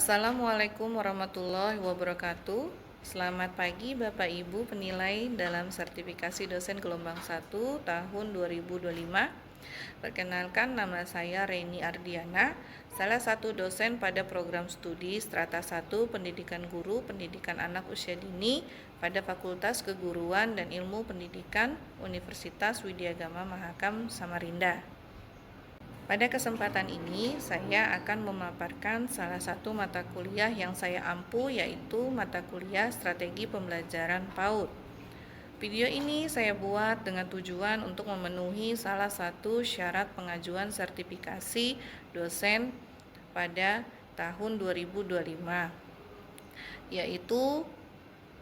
Assalamualaikum warahmatullahi wabarakatuh. Selamat pagi Bapak Ibu penilai dalam sertifikasi dosen gelombang 1 tahun 2025. Perkenalkan, nama saya Reni Ardiana, salah satu dosen pada program studi Strata 1 Pendidikan Guru Pendidikan Anak Usia Dini pada Fakultas Keguruan dan Ilmu Pendidikan Universitas Widyagama Mahakam Samarinda. Pada kesempatan ini, saya akan memaparkan salah satu mata kuliah yang saya ampu, yaitu mata kuliah Strategi Pembelajaran PAUD. Video ini saya buat dengan tujuan untuk memenuhi salah satu syarat pengajuan sertifikasi dosen pada tahun 2025, yaitu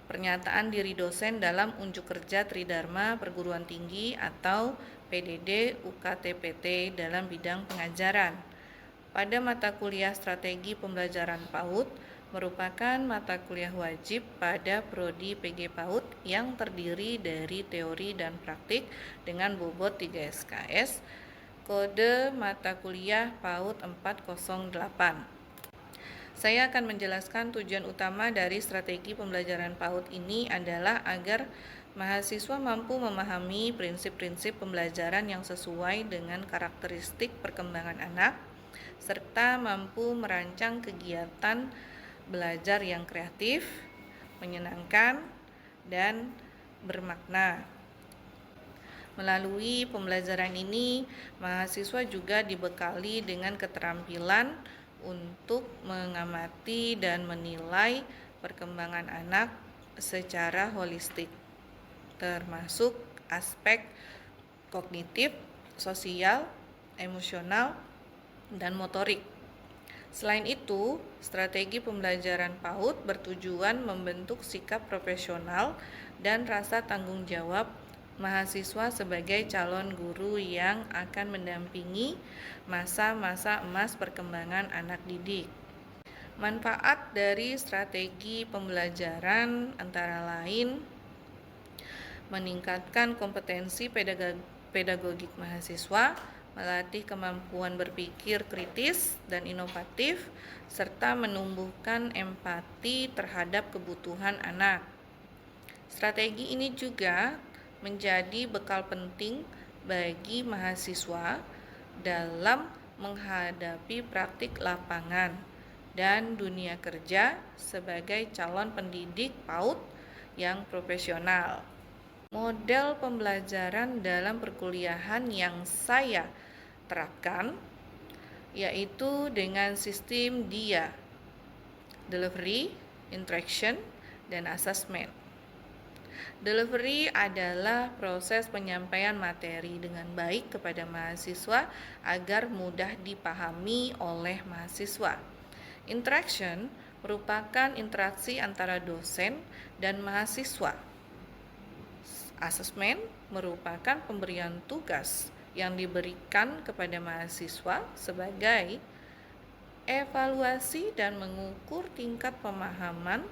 pernyataan diri dosen dalam unjuk kerja Tridharma Perguruan Tinggi atau PDD UKTPT dalam bidang pengajaran. Pada mata kuliah Strategi Pembelajaran PAUD merupakan mata kuliah wajib pada prodi PG PAUD yang terdiri dari teori dan praktik dengan bobot 3 SKS, kode mata kuliah PAUD 408. Saya akan menjelaskan tujuan utama dari strategi pembelajaran PAUD ini adalah agar mahasiswa mampu memahami prinsip-prinsip pembelajaran yang sesuai dengan karakteristik perkembangan anak, serta mampu merancang kegiatan belajar yang kreatif, menyenangkan, dan bermakna. Melalui pembelajaran ini, mahasiswa juga dibekali dengan keterampilan untuk mengamati dan menilai perkembangan anak secara holistik, termasuk aspek kognitif, sosial, emosional, dan motorik. Selain itu, strategi pembelajaran PAUD bertujuan membentuk sikap profesional dan rasa tanggung jawab mahasiswa sebagai calon guru yang akan mendampingi masa-masa emas perkembangan anak didik. Manfaat dari strategi pembelajaran antara lain meningkatkan kompetensi pedagogik mahasiswa, melatih kemampuan berpikir kritis dan inovatif, serta menumbuhkan empati terhadap kebutuhan anak. Strategi ini juga menjadi bekal penting bagi mahasiswa dalam menghadapi praktik lapangan dan dunia kerja sebagai calon pendidik PAUD yang profesional. Model pembelajaran dalam perkuliahan yang saya terapkan yaitu dengan sistem DIA, Delivery, Interaction, dan Assessment. Delivery adalah proses penyampaian materi dengan baik kepada mahasiswa agar mudah dipahami oleh mahasiswa. Interaction merupakan interaksi antara dosen dan mahasiswa. Assessment merupakan pemberian tugas yang diberikan kepada mahasiswa sebagai evaluasi dan mengukur tingkat pemahaman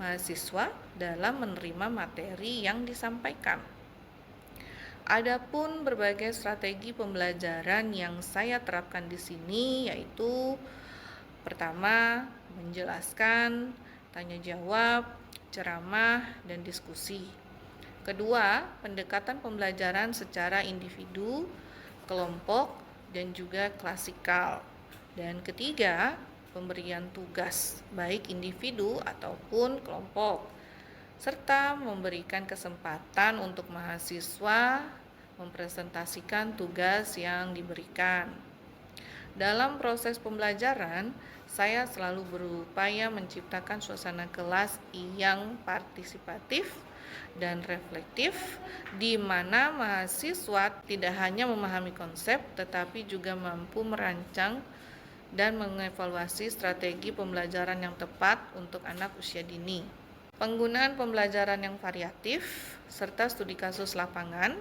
mahasiswa dalam menerima materi yang disampaikan. Adapun berbagai strategi pembelajaran yang saya terapkan di sini yaitu pertama, menjelaskan, tanya jawab, ceramah, dan diskusi. Kedua, pendekatan pembelajaran secara individu, kelompok, dan juga klasikal. Dan ketiga, pemberian tugas baik individu ataupun kelompok, serta memberikan kesempatan untuk mahasiswa mempresentasikan tugas yang diberikan. Dalam proses pembelajaran, saya selalu berupaya menciptakan suasana kelas yang partisipatif dan reflektif, di mana mahasiswa tidak hanya memahami konsep, tetapi juga mampu merancang dan mengevaluasi strategi pembelajaran yang tepat untuk anak usia dini. Penggunaan pembelajaran yang variatif serta studi kasus lapangan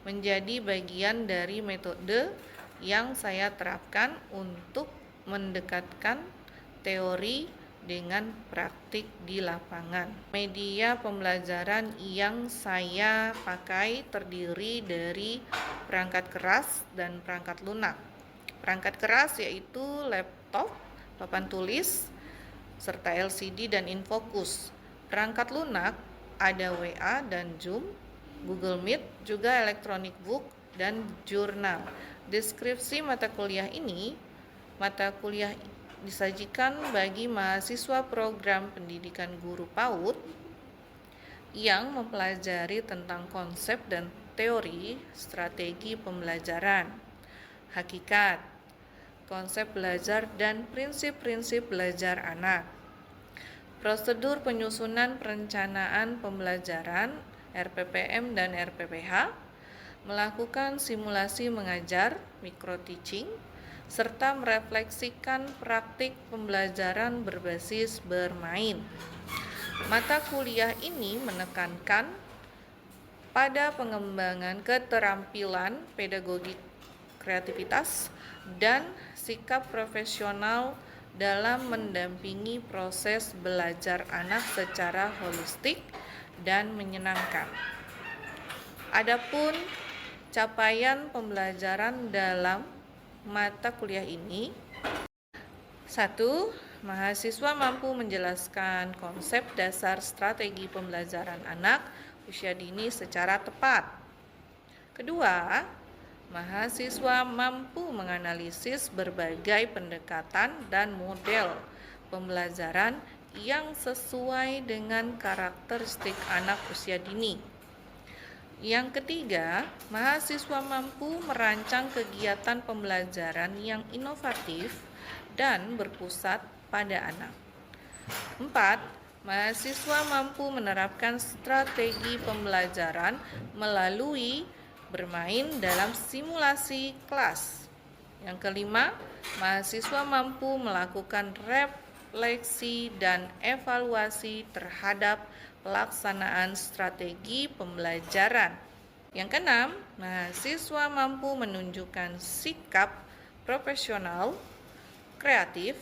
menjadi bagian dari metode yang saya terapkan untuk mendekatkan teori dengan praktik di lapangan. Media pembelajaran yang saya pakai terdiri dari perangkat keras dan perangkat lunak. Perangkat keras yaitu laptop, papan tulis, serta LCD dan infocus. Perangkat lunak ada WA dan Zoom, Google Meet, juga electronic book dan jurnal. Deskripsi mata kuliah ini, mata kuliah disajikan bagi mahasiswa program pendidikan guru PAUD yang mempelajari tentang konsep dan teori strategi pembelajaran, hakikat, konsep belajar dan prinsip-prinsip belajar anak, prosedur penyusunan perencanaan pembelajaran RPPM dan RPPH, melakukan simulasi mengajar micro teaching, serta merefleksikan praktik pembelajaran berbasis bermain. Mata kuliah ini menekankan pada pengembangan keterampilan pedagogik, kreativitas, dan sikap profesional dalam mendampingi proses belajar anak secara holistik dan menyenangkan. Adapun capaian pembelajaran dalam mata kuliah ini: 1. Mahasiswa mampu menjelaskan konsep dasar strategi pembelajaran anak usia dini secara tepat. Kedua, mahasiswa mampu menganalisis berbagai pendekatan dan model pembelajaran yang sesuai dengan karakteristik anak usia dini. Yang ketiga, mahasiswa mampu merancang kegiatan pembelajaran yang inovatif dan berpusat pada anak. 4. Mahasiswa mampu menerapkan strategi pembelajaran melalui bermain dalam simulasi kelas. Yang kelima, mahasiswa mampu melakukan refleksi dan evaluasi terhadap pelaksanaan strategi pembelajaran. Yang keenam, mahasiswa mampu menunjukkan sikap profesional, kreatif,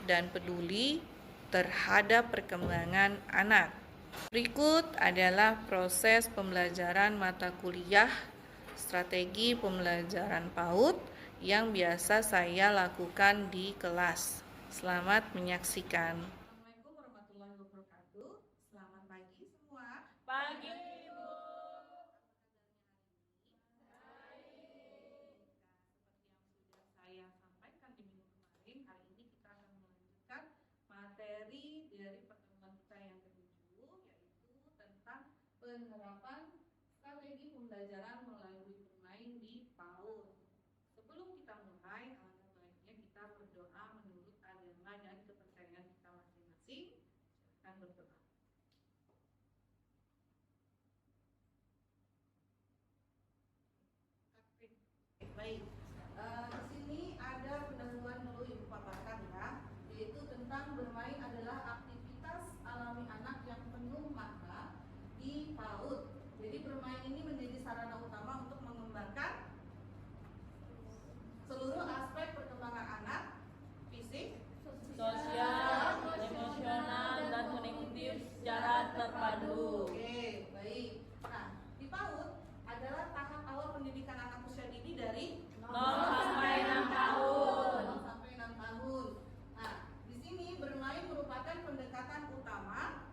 dan peduli terhadap perkembangan anak. Berikut adalah proses pembelajaran mata kuliah strategi pembelajaran PAUD yang biasa saya lakukan di kelas. Selamat menyaksikan. Assalamualaikum warahmatullahi wabarakatuh. Selamat pagi semua. Pagi, Ibu. Seperti yang sudah saya sampaikan di minggu kemarin, hari ini kita akan melanjutkan materi dari pertemuan kita yang ke-7, yaitu tentang penerapan strategi pembelajaran melalui bermain di PAUD. Sebelum kita mulai, alangkah baiknya kita berdoa menurut agama dan kepercayaan kita masing-masing. Silakan berdoa. Baik, di sini ada pendahuluan dulu Ibu paparkan ya, yaitu tentang bermain adalah aktivitas alami anak yang penuh makna di PAUD. Jadi bermain ini menjadi sarana utama untuk mengembangkan seluruh aspek perkembangan anak, fisik, Sosial, emosional, dan kognitif secara terpadu. Oke, baik. Nah, di PAUD adalah tahap awal pendidikan anak usia dini dari 0 sampai 6 tahun. 0 sampai 6 tahun. Nah, di sini bermain merupakan pendekatan utama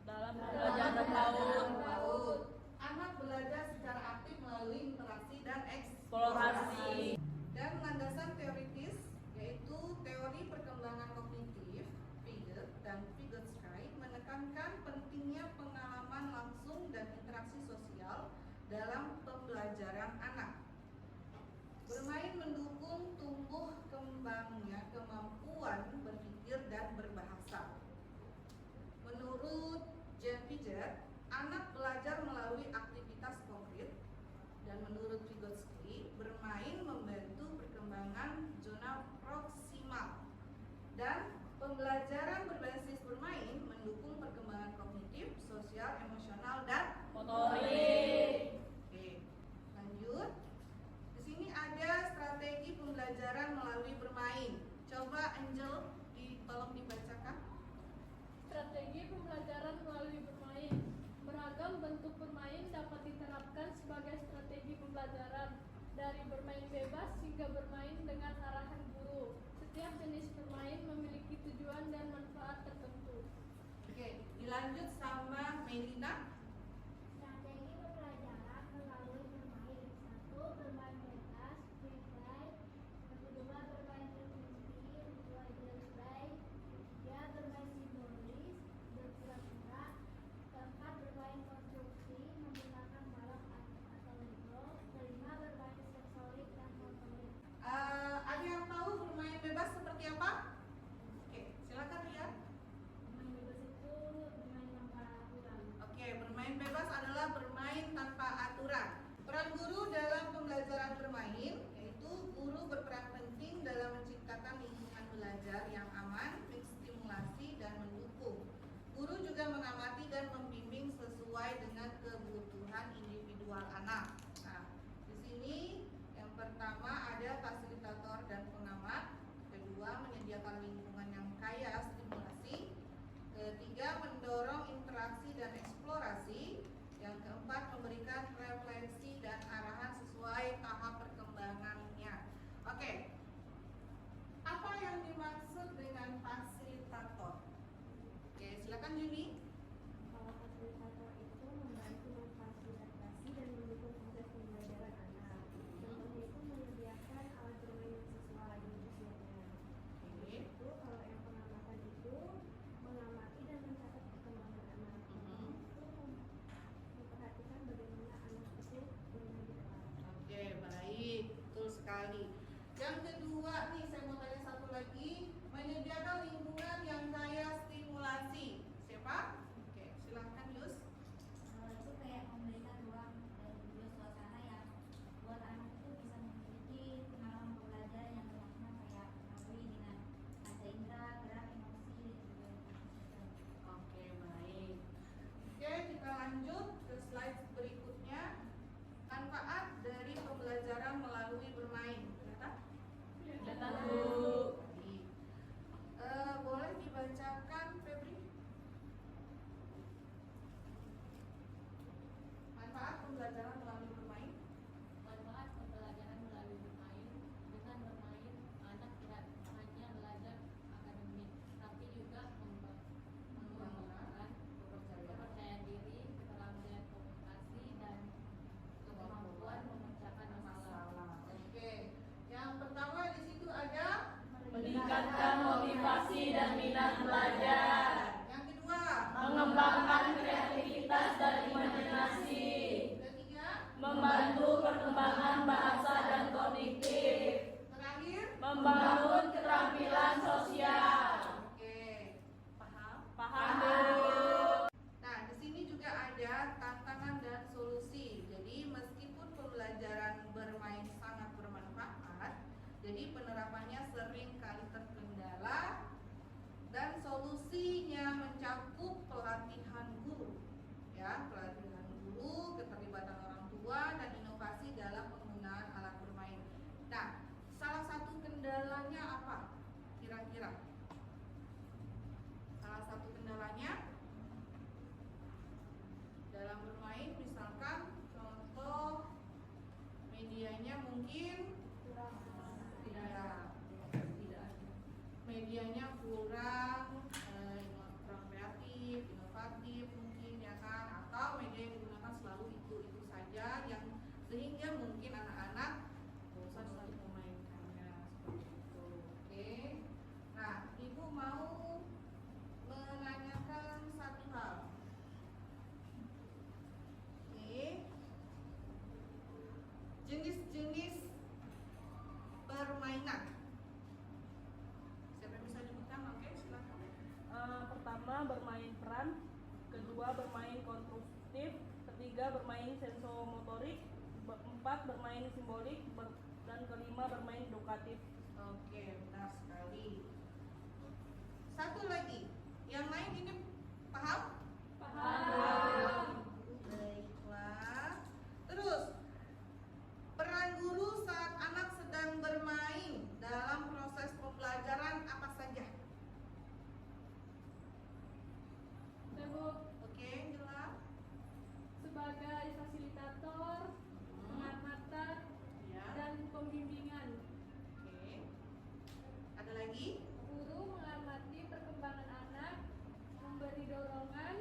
Dalam pembelajaran PAUD. Anak belajar secara aktif melalui interaksi dan Eksplorasi. dan landasan teoritis, yaitu teori perkembangan kognitif, Piaget dan Vygotsky, menekankan pentingnya pengalaman langsung dan interaksi sosial dalam pembelajaran anak. Bermain mendukung tumbuh kembangnya kemampuan berpikir dan berbahasa. Menurut Jean Piaget, anak belajar melalui aktivitas konkret, dan menurut Vygotsky, bermain membantu perkembangan zona proksimal, dan pembelajaran berbasis bermain mendukung perkembangan kognitif, sosial, emosional, dan Motorik. Oke, lanjut. Di sini ada strategi pembelajaran melalui bermain. Coba Angel, tolong dibacakan. Strategi pembelajaran melalui bermain. Beragam bentuk bermain dapat diterapkan sebagai strategi pembelajaran, dari bermain bebas hingga bermain dengan arahan guru. Setiap jenis bermain memiliki tujuan dan manfaat Lanjut sama Melina. Strategi pembelajaran melalui bermain. 1. Bermain bebas, free play. Yang kedua, bermain terkunci, play. 3. Bermain simbolis, berpura-pura. Keempat, bermain konstruksi menggunakan balok atau lego. Kelima, bermain sensorik dan motorik. Ada yang tahu bermain bebas seperti apa? Oke, silakan lihat. Bermain bebas itu bermain tanpa aturan. Oke, bermain bebas adalah bermain tanpa aturan. Peran guru dalam pembelajaran bermain, yaitu guru berperan penting dalam menciptakan lingkungan belajar yang aman, menstimulasi, dan mendukung. Guru juga mengamati dan membimbing sesuai dengan kebutuhan individual anak. Nah, di sini yang pertama ada fasilitator dan pengamat. Kedua, menyediakan lingkungan yang kaya stimulasi. Ketiga, mendorong interaksi dan eksplorasi. Yang keempat, memberikan refleksi dan arahan sesuai tahap perkembangannya. Oke, apa yang dimaksud dengan fasilitator? Oke, silakan Juni. Kalau fasilitator itu membantu memfasilitasi dan mendukung proses pembelajaran anak. Contohnya itu menyediakan alat bermain yang sesuai dengan usianya. Oke. Itu kalau yang pengamatan itu mengamati dan mencatat perkembangan anak. Itu memperhatikan bagaimana anak itu bermain di kelas. Oke, baik, betul sekali. Yang kedua nih, saya mau tanya satu lagi, menyediakan lingkungan yang kaya stimulasi. Siapa? Oke, silahkan Yus. Itu kayak memberikan ruang dan juga suasana yang buat anak itu bisa memiliki pengalaman belajar yang bermakna, kayak mengetahui dengan rasa indera, gerak, emosi, dan juga emosi. Oke, baik. Oke, kita lanjut ke slide berikutnya. Manfaat dari pembelajaran melalui bermain. Ternyata? Datang Bu. Baik. Boleh dibacakan Febri? Manfaat pembelajaran melalui bermain. Manfaat pembelajaran melalui bermain. Dengan bermain, anak tidak hanya belajar akademik, tapi juga mengembangkan kepercayaan diri, keterampilan komunikasi, dan kemampuan memecahkan masalah. Oke. Yang pertama di situ ada Meningkatkan motivasi dan minat belajar. yang kedua, Mengembangkan kreativitas dan imajinasi. ketiga, Membantu perkembangan bahasa dan kognitif. terakhir. Membangun keterampilan sosial. Oke, paham? Paham Bu? Nah, di sini juga ada tantangan dan solusi. Jadi, meskipun pembelajaran bermain sangat bermanfaat, jadi penerapannya sering kali terkendala dan solusinya mencakup pelatihan guru. Ya, pelatihan guru, keterlibatan orang tua, dan inovasi dalam penggunaan alat bermain. Nah, salah satu kendalanya apa? Kira-kira? Salah satu kendalanya dalam bermain, misalkan contoh medianya mungkin tidak medianya kurang kreatif, inovatif mungkin ya kan, atau media yang digunakan selalu itu saja yang sehingga mungkin anak-anak bosan untuk memainkannya seperti itu. Oke. Nah, Ibu mau menanyakan satu hal. Oke. Jenis-jenis permainan. Siapa yang bisa nyebutkan? Oke, silakan. Pertama bermain peran, kedua bermain konstruktif, ketiga bermain sensomotorik, keempat bermain simbolik, dan kelima bermain edukatif. Oke, benar sekali. Satu lagi, yang lain ini paham? Paham. Baiklah. Terus, peran guru saat anak sedang bermain dalam proses pembelajaran apa saja? Bu, Oke, jelas. sebagai fasilitator, pengamatan, Ya. dan pembimbingan. Oke. Ada lagi? Guru mengamati perkembangan anak, memberi dorongan,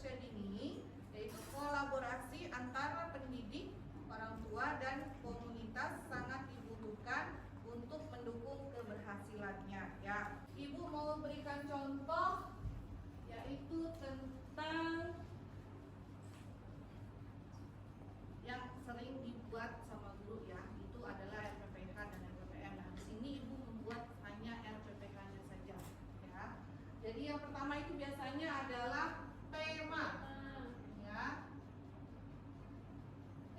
usia dini, yaitu kolaborasi antara pendidik, orang tua, dan komunitas sangat dibutuhkan untuk mendukung keberhasilannya. Ya, Ibu mau berikan contoh, yaitu tentang yang sering dibuat sama guru ya, itu adalah RPPK dan RPPM. Nah, di sini Ibu membuat hanya RPPK-nya saja ya. Jadi yang pertama itu biasanya adalah tema ya.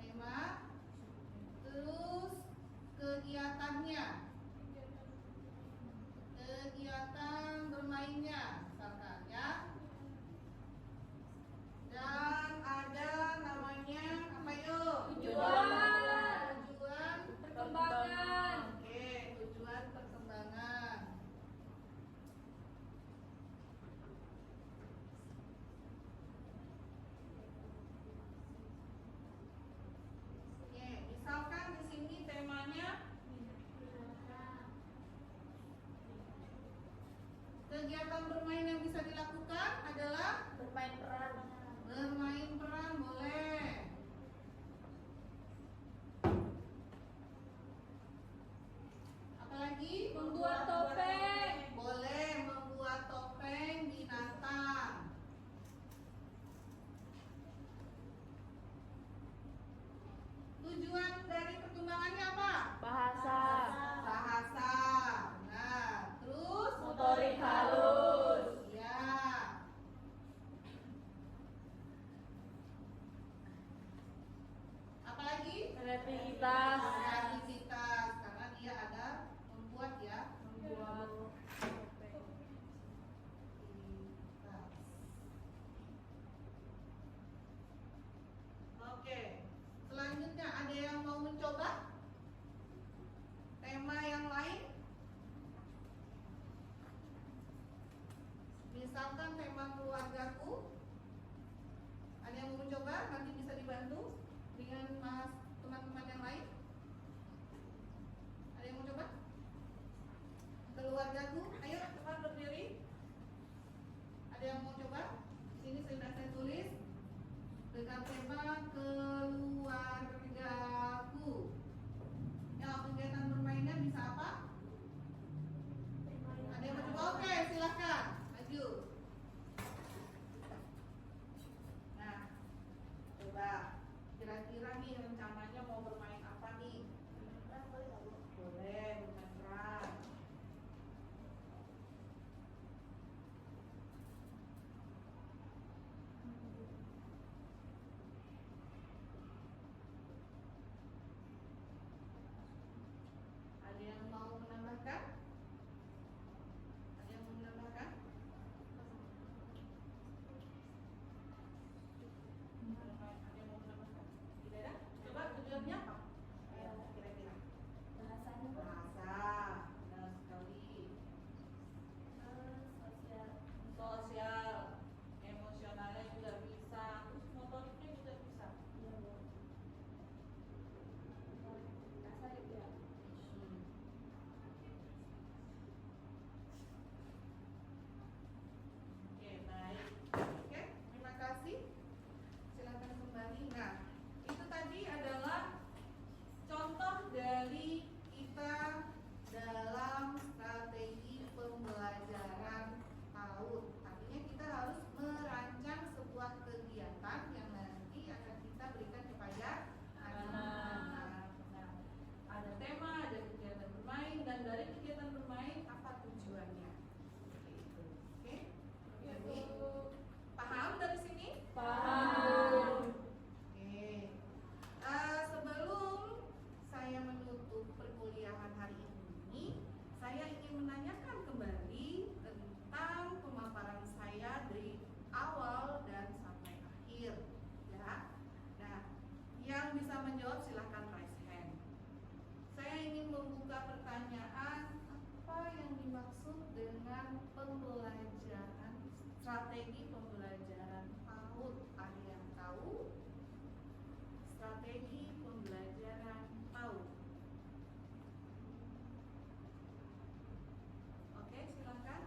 Tema, terus kegiatannya, kegiatan bermainnya misalkan ya. Dan ada namanya apa yuk? Tujuan Perkembangan. Oke, tujuan perkembangan. Oke, misalkan di sini temanya kegiatan bermain yang bisa dilakukan adalah Bermain peran. bermain peran, boleh. Apalagi? Membuat topeng. Boleh membuat topeng binatang. Tujuan dari perkembangannya apa? Bahasa. Bahasa. Nah, terus Motorik halus. ya. Apalagi? Kreativitas. Kreativitas, karena dia ada membuat ya. Membuat Kreativitas. Oke, selanjutnya ada yang mau mencoba tema yang lain? Misalkan tema keluargaku. Ada yang mau mencoba? Nanti bisa dibantu dengan teman-teman yang lain. Ada yang mau coba? Keluargaku, ayo cepat berdiri. Ada yang mau coba? Di sini sudah saya tulis dengan tema keluargaku. Ya, kegiatan bermainnya bisa apa? Ada yang mau coba? Oke, silakan maju. Nah, coba kira-kira nih rencananya mau bermain apa nih? Boleh bermain peran. Ada yang mau menambahkan? Ada yang mau menambahkan? Ada yang mau menambahkan? Tidak ada? Coba tujuannya apa? Ya, kira-kira. Bahasanya Bahasa, benar sekali. sosial. Sosial, emosionalnya juga bisa, terus motoriknya juga bisa. Kasar ya. Oke, baik. Oke, terima kasih. Silakan kembali. Nah, itu tadi adalah contoh dari kita dalam strategi pembelajaran PAUD. Artinya kita harus merancang sebuah kegiatan yang nanti akan kita berikan kepada anak-anak. Nah, ada tema, ada kegiatan bermain, dan dari kegiatan bermain apa tujuannya? Gitu. Oke? Jadi paham dari sini? Paham. Oke. Sebelum saya menutup perkuliahan hari ini, saya ingin menanyakan kembali tentang pemaparan saya dari awal dan sampai akhir, ya. Nah, yang bisa menjawab silahkan raise hand. Saya ingin membuka pertanyaan, apa yang dimaksud dengan pembelajaran, strategi pembelajaran PAUD? Ada yang tahu? Strategi pembelajaran PAUD. Oke, silakan.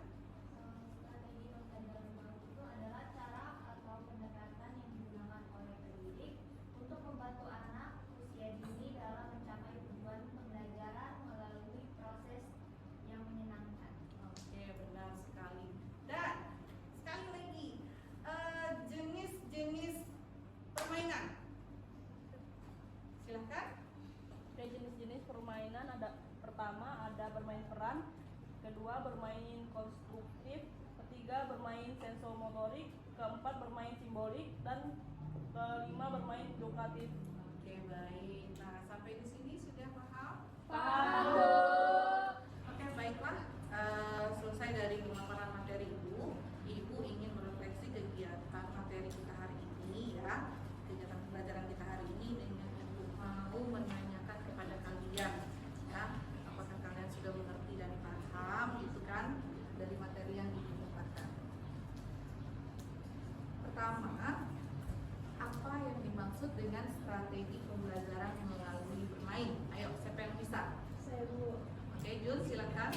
Strategi pembelajaran PAUD itu adalah cara atau pendekatan pembelajaran, kedua bermain konstruktif, ketiga bermain sensomotorik, keempat bermain simbolik, dan kelima bermain edukatif. Oke, baik. Nah, sampai di sini sudah paham? Paham. Oke, baiklah. Selesai dari pemaparan materi Ibu ingin merefleksi kegiatan materi kita hari ini ya, kegiatan pembelajaran kita hari ini dengan Ibu mau menanyakan kepada kalian ya, apakah kalian sudah mengerti dan paham itu kan dari materi yang Ibu dapatkan. Pertama, apa yang dimaksud dengan strategi pembelajaran melalui bermain? Ayo, siapa yang bisa? Saya Bu. Oke, Jun, silakan.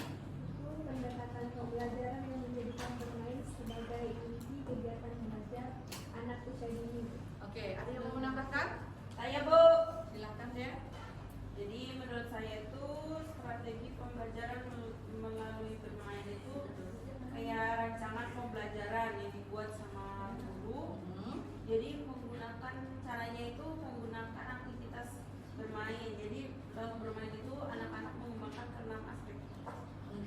Itu pendekatan pembelajaran yang menjadikan bermain sebagai inti kegiatan belajar anak usia dini. Oke, ada yang mau menambahkan? Saya Bu. Silakan ya. Jadi menurut saya itu strategi pembelajaran melalui bermain itu kayak rancangan pembelajaran yang dibuat sama guru. Jadi menggunakan caranya itu menggunakan aktivitas bermain. Jadi dalam bermain itu anak-anak mengembangkan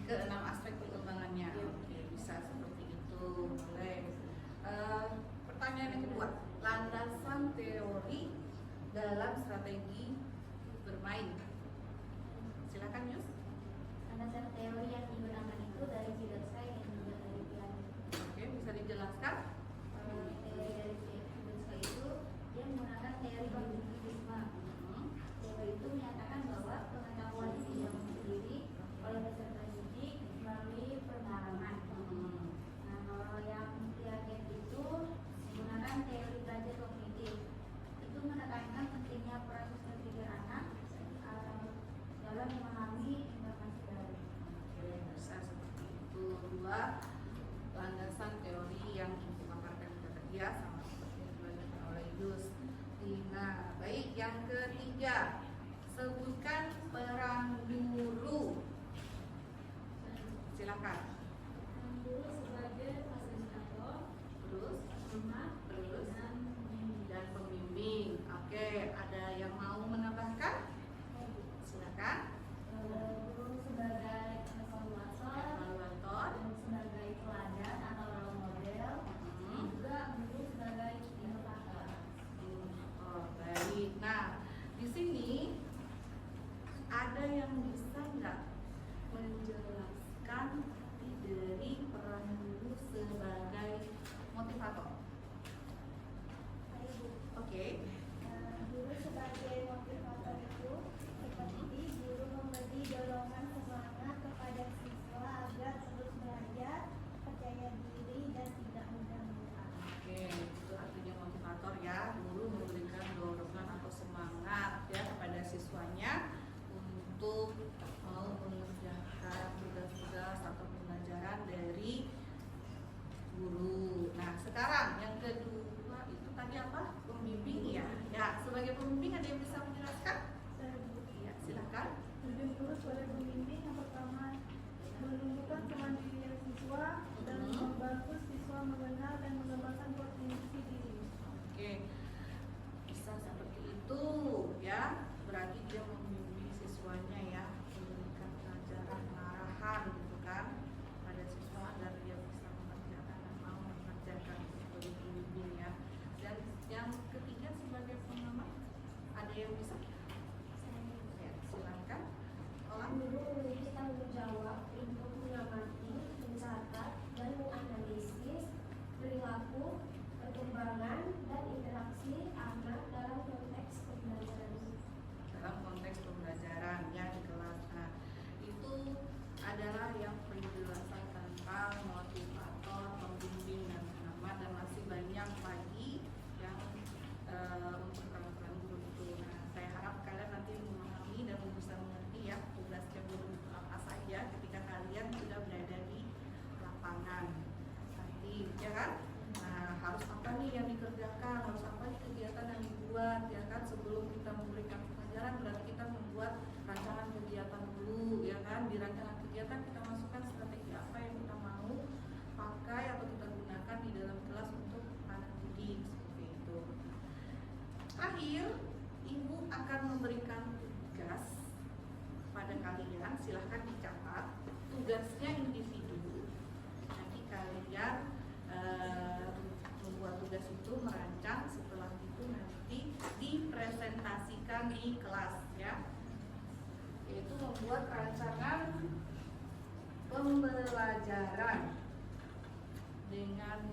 Ke 6 aspek perkembangannya. Oke, bisa seperti itu. Boleh. Pertanyaan yang kedua, landasan teori dalam strategi bermain. Silakan, Yus. Landasan teori yang digunakan itu dari Wittgenstein dan juga dari Piaget. Oke, bisa dijelaskan? Teori dari Wittgenstein itu dia menggunakan teori positivisme. Teori itu menyatakan bahwa pengetahuan itu dibangun sendiri oleh peserta didik melalui pengalaman. Nah, kalau yang Piaget itu menggunakan teori belajar kognitif, itu menekankan pentingnya proses berpikir anak dalam memahami informasi baru. Oke, bisa seperti itu. Dua, landasan teori yang Ibu paparkan tadi ya, sama seperti yang dilanjutkan oleh Yus. Nah, baik. Yang ketiga, sebutkan peran guru. Silakan. Guru sebagai fasilitator, Terus, terus, dan pembimbing. Oke, ada yang mau menambahkan? Silakan. Guru sebagai evaluator Evaluator. dan sebagai teladan atau role model, juga guru sebagai inovator. Oh, baik. Nah, di sini ada yang bisa nggak menjelaskan dari peran guru sebagai motivator? Ayo Bu. Oke. guru sebagai motivator itu seperti guru memberi dorongan semangat kepada siswa agar terus belajar, percaya diri dan tidak mudah menyerah. Oke, itu artinya motivator ya. Guru memberikan dorongan atau semangat ya kepada siswanya untuk mau mengerjakan tugas-tugas atau pembelajaran dari guru. Nah, sekarang yang kedua itu tadi apa? Pembimbing ya. Ya, sebagai pembimbing ada yang bisa menjelaskan? Saya Bu. Ya, silakan. Lebih guru sebagai pembimbing yang pertama menunjukkan kemandirian siswa dan membantu siswa mengenal dan mengembangkan potensi diri. Oke, bisa seperti itu ya. Berarti dia membimbing siswanya ya, memberikan pelajaran arahan gitu kan pada siswa agar dia bisa mengerjakan dan mau mengerjakan sebagai pembimbing ya. Dan yang ketiga sebagai pengamat, ada yang bisa? Ya, silakan. Olah. Guru memiliki tanggung jawab untuk mengamati, mencatat, dan menganalisis perilaku, perkembangan, dan interaksi anak dalam konteks pembelajaran. Dalam konteks pembelajaran ya di kelas. Nah, itu adalah yang penjelasan tentang motivator, pembimbing, dan pengamat, dan masih banyak lagi yang untuk peran-peran guru itu. Nah, saya harap kalian nanti memahami dan bisa mengerti ya tugasnya guru itu apa saja ketika kalian sudah berada di lapangan nanti, ya kan? Nah, harus apa nih yang dikerjakan, harus apa nih kegiatan yang dibuat, ya kan? Sebelum kita memberikan pelajaran, berarti kita membuat rancangan kegiatan dulu, ya kan? Di rancangan kegiatan kita masukkan strategi apa yang kita mau pakai atau kita gunakan di dalam kelas untuk anak didik, seperti itu. Terakhir, Ibu akan memberikan tugas pada kalian, silahkan dicatat. tugasnya individu. Nanti kalian membuat tugas itu, merancang, setelah itu nanti dipresentasikan di kelas ya. Yaitu membuat rancangan pembelajaran dengan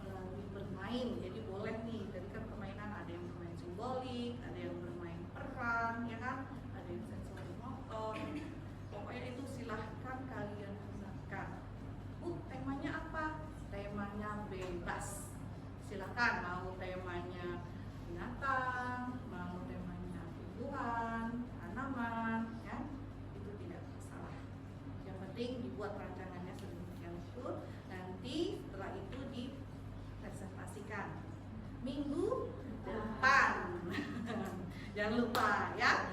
melalui bermain. Jadi boleh nih, tadi kan permainan ada yang bermain simbolik, ada yang bermain peran, ya kan, ada yang sensori motor. Pokoknya itu silahkan kalian gunakan. Temanya apa? Temanya bebas. Silahkan, mau temanya binatang, mau temanya tumbuhan, tanaman, ya, itu tidak masalah. Yang penting dibuat rancangannya sedemikian rupa. Nanti setelah itu dipresentasikan minggu depan. Jangan lupa ya.